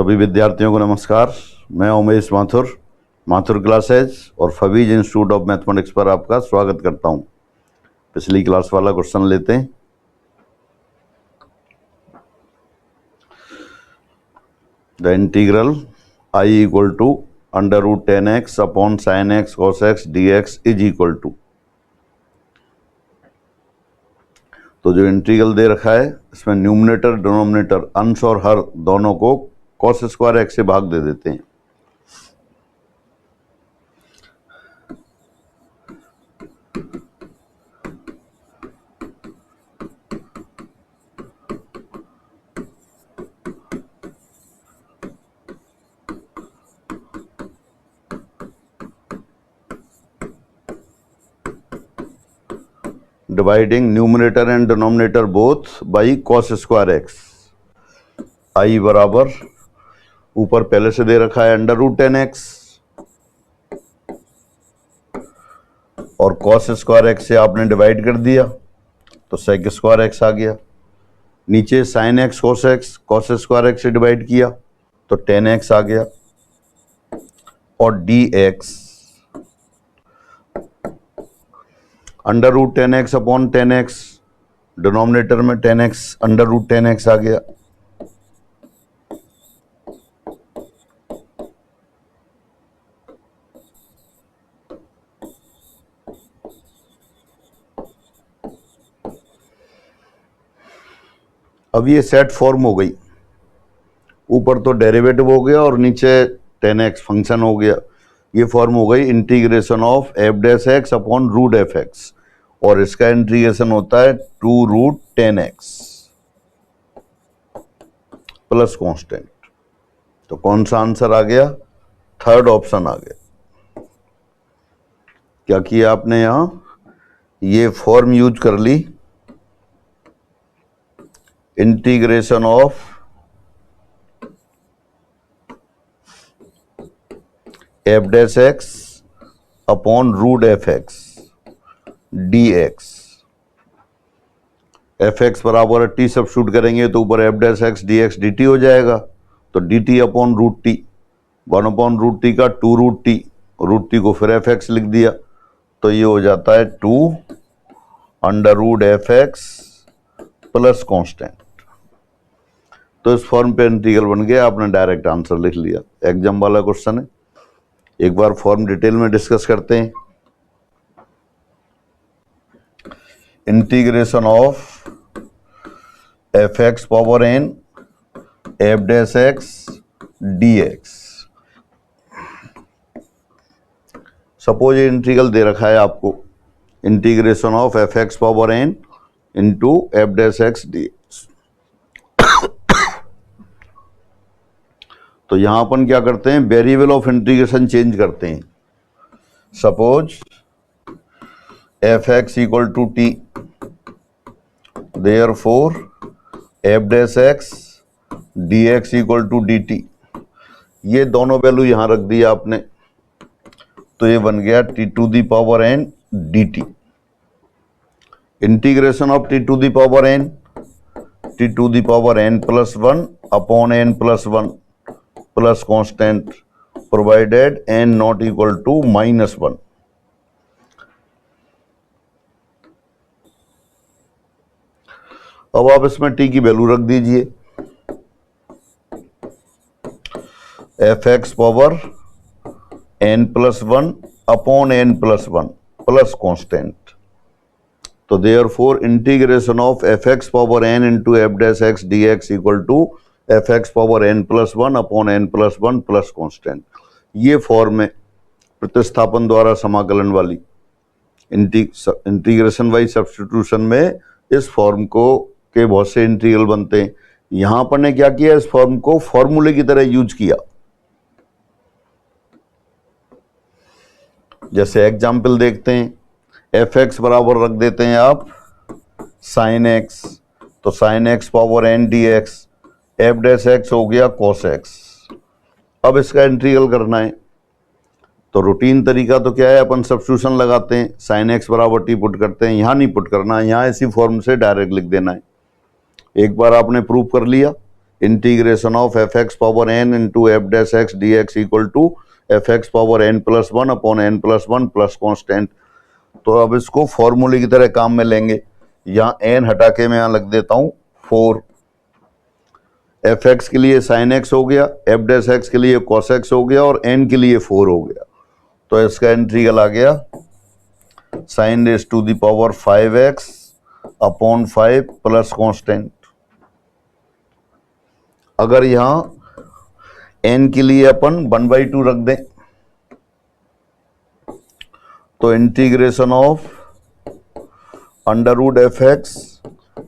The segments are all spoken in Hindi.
सभी विद्यार्थियों को नमस्कार। मैं उमेश माथुर क्लासेज और फवीज इंस्टीट्यूट ऑफ मैथमेटिक्स पर आपका स्वागत करता हूं। पिछली क्लास वाला क्वेश्चन लेते हैं। The integral I equal to under root 10x upon sine x cos x d x is equal to. तो जो इंटीग्रल दे रखा है इसमें न्यूमरेटर डिनोमिनेटर अंश और हर दोनों को कॉस स्क्वायर एक्स से भाग दे देते हैं। Dividing numerator and denominator both by cos square x. I बराबर ऊपर पहले से दे रखा है अंडर रूट 10x और कॉस स्क्वायर एक्स से आपने डिवाइड कर दिया तो सेक स्क्वायर एक्स आ गया। नीचे sine x cos square x से डिवाइड किया तो 10x आ गया और dx under root 10x upon 10x, denominator में 10x अंडर रूट 10x आ गया। अब ये सेट फॉर्म हो गई, ऊपर तो डेरिवेटिव हो गया और नीचे 10x फंक्शन हो गया। ये फॉर्म हो गई integration of f dash x upon root f x और इसका इंटीग्रेशन होता है 2 रूट 10x प्लस कांस्टेंट। तो कौन सा आंसर आ गया? थर्ड ऑप्शन आ गया। क्या किया आपने यहां? ये फॉर्म यूज कर ली, integration of f dash x upon root f x d x. F x बराबर टी सब्स्टिट्यूट करेंगे तो ऊपर f dash x d x d t हो जाएगा। तो d t upon root t, 1 upon root t का 2 रूट टी को फिर एफ एक्स लिख दिया तो ये हो जाता है 2 under root f x plus constant. तो इस फॉर्म पे इंटीग्रल बन गया, आपने डायरेक्ट आंसर लिख लिया। एग्जाम वाला क्वेश्चन है, एक बार फॉर्म डिटेल में डिस्कस करते हैं। Integration of f x power n f dash x d x. Suppose ये इंटीग्रल दे रखा है आपको, integration of f x power n into f dash x d x. तो यहां अपन क्या करते हैं, वेरिएबल ऑफ इंटीग्रेशन चेंज करते हैं। Suppose f x equal to t, therefore f dash x d x equal to d t. ये दोनों वैल्यू यहां रख दिया आपने तो ये बन गया t to the power n d t. Integration of t to the power n plus 1 upon n plus 1 plus constant provided n not equal to -1। अब आप इसमें टी की वैल्यू रख दीजिए, f x power n plus 1 upon n plus 1 plus constant. तो therefore integration of f x power n into f dash x d x equal to f x power n plus 1 upon n plus 1 plus constant. ये फॉर्म है प्रतिस्थापन द्वारा समाकलन वाली। इंटीग्रेशन बाई सब्स्टिट्यूशन में इस फॉर्म को के बहुत से इंटीग्रल बनते हैं। यहां पर ने क्या किया, इस फॉर्म को फॉर्मूले की तरह यूज किया। जैसे एग्जाम्पल देखते हैं, एफ एक्स बराबर रख देते हैं आप साइन एक्स, तो sine x power n d x, f dash x हो गया कॉस एक्स। अब इसका इंटीग्रल करना है तो रूटीन तरीका तो क्या है, अपन सब्स्टिट्यूशन लगाते हैं, साइन एक्स बराबर टी पुट करते हैं। यहां नहीं पुट करना है, यहां इसी फॉर्म से डायरेक्ट लिख देना है। एक बार आपने प्रूव कर लिया, integration of f x power n into f dash x d x equal to f x power n plus one upon n plus one plus constant. तो अब इसको फॉर्मूले की तरह काम में लेंगे। यहाँ एन हटा के मैं यहाँ लग देता हूँ 4। एफ एक्स के लिए साइन एक्स हो गया, एफ डैश एक्स के लिए कॉस एक्स हो गया और एन के लिए 4 हो गया। तो इसका इंटीग्रल आ गया sine raise to the power 5x upon 5 plus constant. अगर यहां n के लिए अपन 1/2 रख दें तो integration of under root f x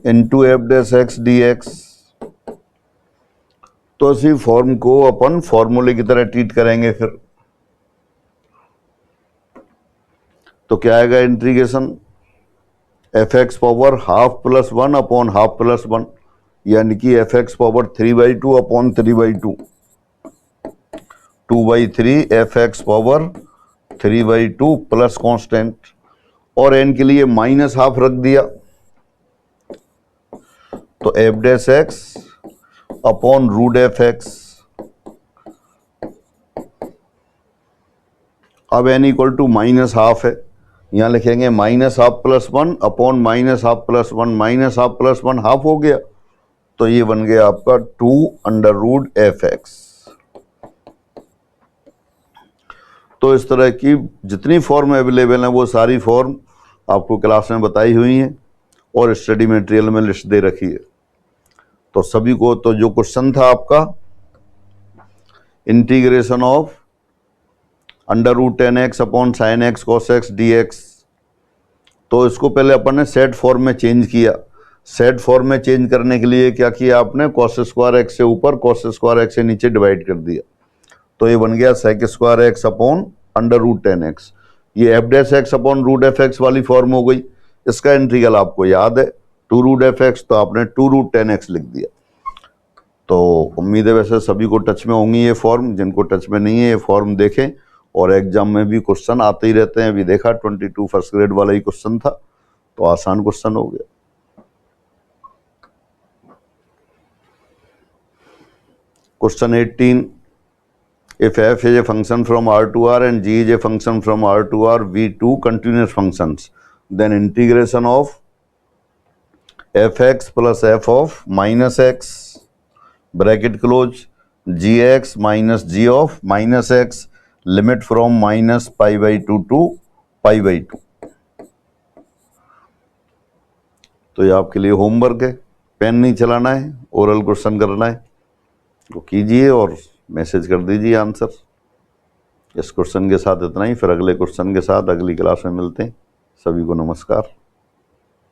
into f dash x d x, तो इसी फॉर्म को अपन फॉर्मूले की तरह ट्रीट करेंगे। फिर तो क्या आएगा integration f x power half plus 1 upon half plus 1, यानी कि f x power 3/2 upon 3/2, 2/3 f x power 3/2 plus constant. और एन के लिए माइनस हाफ रख दिया तो f dash x upon root f x. अब n equal to minus half है, यहां लिखेंगे minus half plus 1 upon minus half plus 1, minus half plus 1 half हो गया, तो ये बन गया आपका 2 अंडर रूट एफ एक्स। तो इस तरह की जितनी फॉर्म अवेलेबल है वो सारी फॉर्म आपको क्लास में बताई हुई हैं और स्टडी मटेरियल में लिस्ट दे रखी है। तो सभी को, तो जो क्वेश्चन था आपका integration of under root 10x upon sine x cos x d x, तो इसको पहले अपन ने सेट फॉर्म में चेंज किया। सेट फॉर्म में चेंज करने के लिए क्या किया आपने, कॉस स्क्वायर एक्स से ऊपर कॉस स्क्वायर एक्स से नीचे डिवाइड कर दिया, तो ये बन गया sec square x upon under root 10x। ये f dash x upon root f x वाली फॉर्म हो गई। इसका इंटीग्रल आपको याद है 2 रूट एफ एक्स, तो आपने 2 रूट 10x लिख दिया। तो उम्मीद है वैसे सभी को टच में होंगी ये फॉर्म, जिनको टच में नहीं है ये फॉर्म देखें, और एग्जाम में भी क्वेश्चन आते ही रहते हैं। अभी देखा 22 फर्स्ट ग्रेड वाला ही क्वेश्चन था, तो आसान क्वेश्चन हो गया। Question 18, if f is a function from R to R and g is a function from R to R, v two continuous functions, then integration of fx plus f of minus x bracket close gx minus g of minus x limit from minus pi/2 to pi/2। तो ये आपके लिए होमवर्क है, पेन नहीं चलाना है, ओरल क्वेश्चन करना है, तो कीजिए और मैसेज कर दीजिए आंसर। इस क्वेश्चन के साथ इतना ही, फिर अगले क्वेश्चन के साथ अगली क्लास में मिलते हैं। सभी को नमस्कार।